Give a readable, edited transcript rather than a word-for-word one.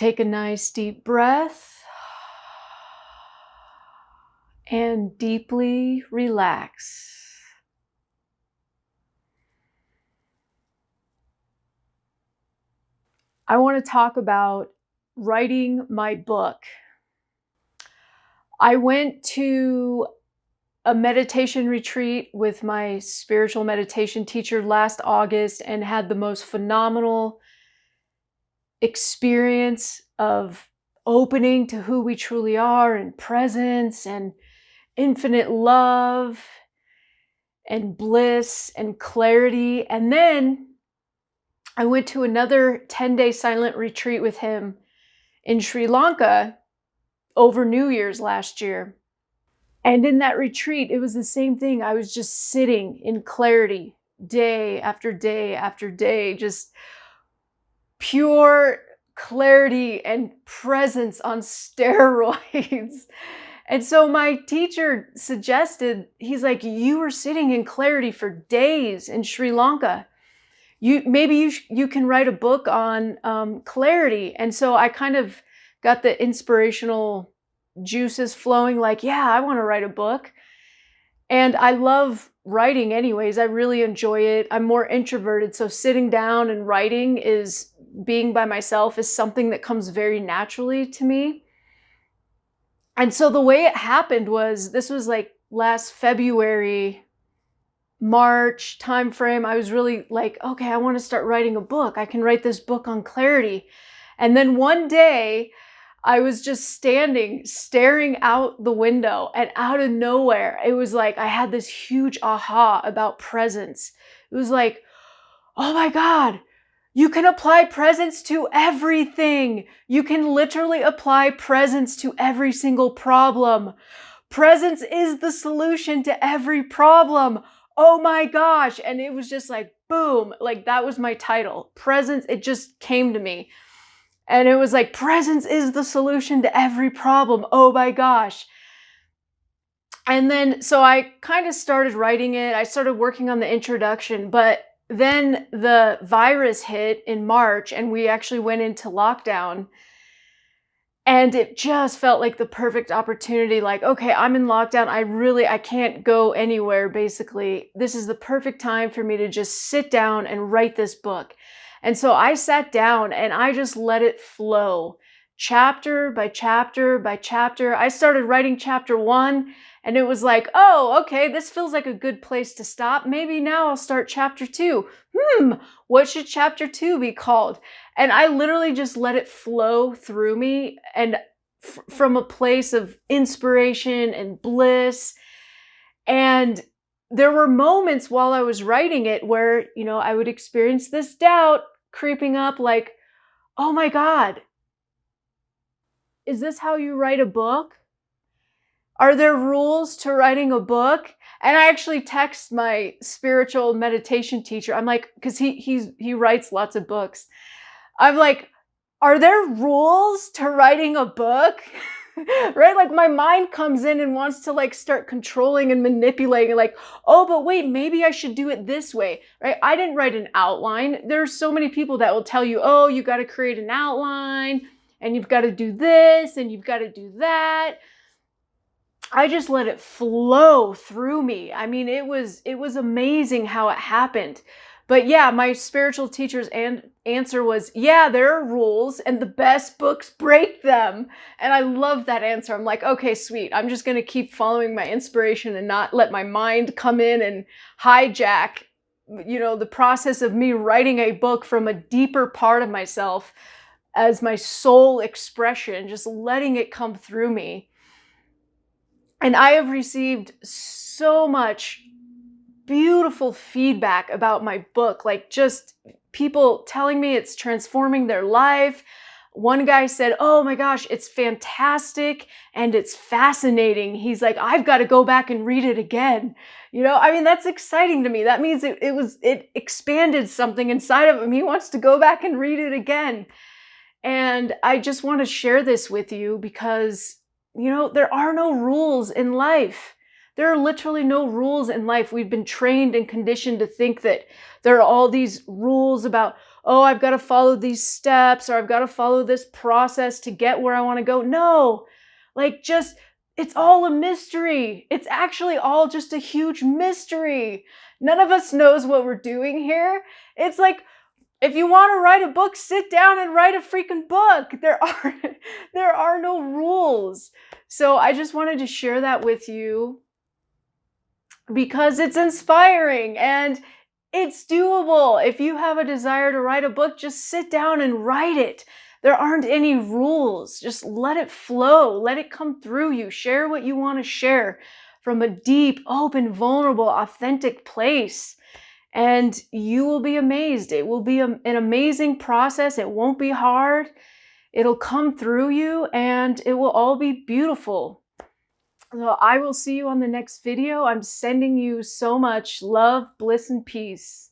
Take a nice deep breath and deeply relax. I want to talk about writing my book. I went to a meditation retreat with my spiritual meditation teacher last August and had the most phenomenal experience of opening to who we truly are and presence and infinite love and bliss and clarity. And then I went to another 10-day silent retreat with him in Sri Lanka over New Year's last year. And in that retreat, it was the same thing. I was just sitting in clarity day after day after day, just pure clarity and presence on steroids. And so my teacher suggested, he's like, you were sitting in clarity for days in Sri Lanka. You can write a book on clarity. And so I kind of got the inspirational juices flowing, like, yeah, I want to write a book. And I love writing anyways. I really enjoy it. I'm more introverted, so sitting down and writing being by myself is something that comes very naturally to me. And so the way it happened was, this was like last February, March timeframe. I was really like, okay, I want to start writing a book. I can write this book on clarity. And then one day I was just standing, staring out the window, and out of nowhere, it was like I had this huge aha about presence. It was like, oh my God, you can apply presence to everything. You can literally apply presence to every single problem. Presence is the solution to every problem. Oh my gosh. And it was just like, boom, like that was my title. Presence, it just came to me. And it was like, presence is the solution to every problem. Oh my gosh. And then, so I kind of started writing it. I started working on the introduction, but then the virus hit in March and we actually went into lockdown. And it just felt like the perfect opportunity. Like, okay, I'm in lockdown. I can't go anywhere, basically. This is the perfect time for me to just sit down and write this book. And so I sat down and I just let it flow, chapter by chapter by chapter. I started writing chapter 1 and it was like, oh, okay, this feels like a good place to stop. Maybe now I'll start chapter 2. What should chapter 2 be called? And I literally just let it flow through me, and from a place of inspiration and bliss. And there were moments while I was writing it where, I would experience this doubt creeping up, like, oh my God, is this how you write a book? Are there rules to writing a book? And I actually text my spiritual meditation teacher. I'm like, because he writes lots of books. I'm like, are there rules to writing a book? Right? Like my mind comes in and wants to like start controlling and manipulating, like, oh, but wait, maybe I should do it this way, right? I didn't write an outline. There's so many people that will tell you, oh, you got to create an outline and you've got to do this and you've got to do that. I just let it flow through me. I mean, it was amazing how it happened. But yeah, my spiritual teacher's answer was, yeah, there are rules and the best books break them. And I love that answer. I'm like, okay, sweet. I'm just going to keep following my inspiration and not let my mind come in and hijack, the process of me writing a book from a deeper part of myself as my soul expression, just letting it come through me. And I have received so much beautiful feedback about my book, like just people telling me it's transforming their life. One guy said, oh my gosh, it's fantastic and it's fascinating. He's like, I've got to go back and read it again. That's exciting to me. That means it expanded something inside of him. He wants to go back and read it again. And I just want to share this with you because, there are no rules in life. There are literally no rules in life. We've been trained and conditioned to think that there are all these rules about, oh, I've got to follow these steps or I've got to follow this process to get where I want to go. No, like just, it's all a mystery. It's actually all just a huge mystery. None of us knows what we're doing here. It's like, if you want to write a book, sit down and write a freaking book. There are no rules. So I just wanted to share that with you because it's inspiring and it's doable. If you have a desire to write a book, just sit down and write it. There aren't any rules. Just let it flow. Let it come through you. Share what you want to share from a deep, open, vulnerable, authentic place. And you will be amazed. It will be an amazing process. It won't be hard. It'll come through you and it will all be beautiful. So I will see you on the next video. I'm sending you so much love, bliss, and peace.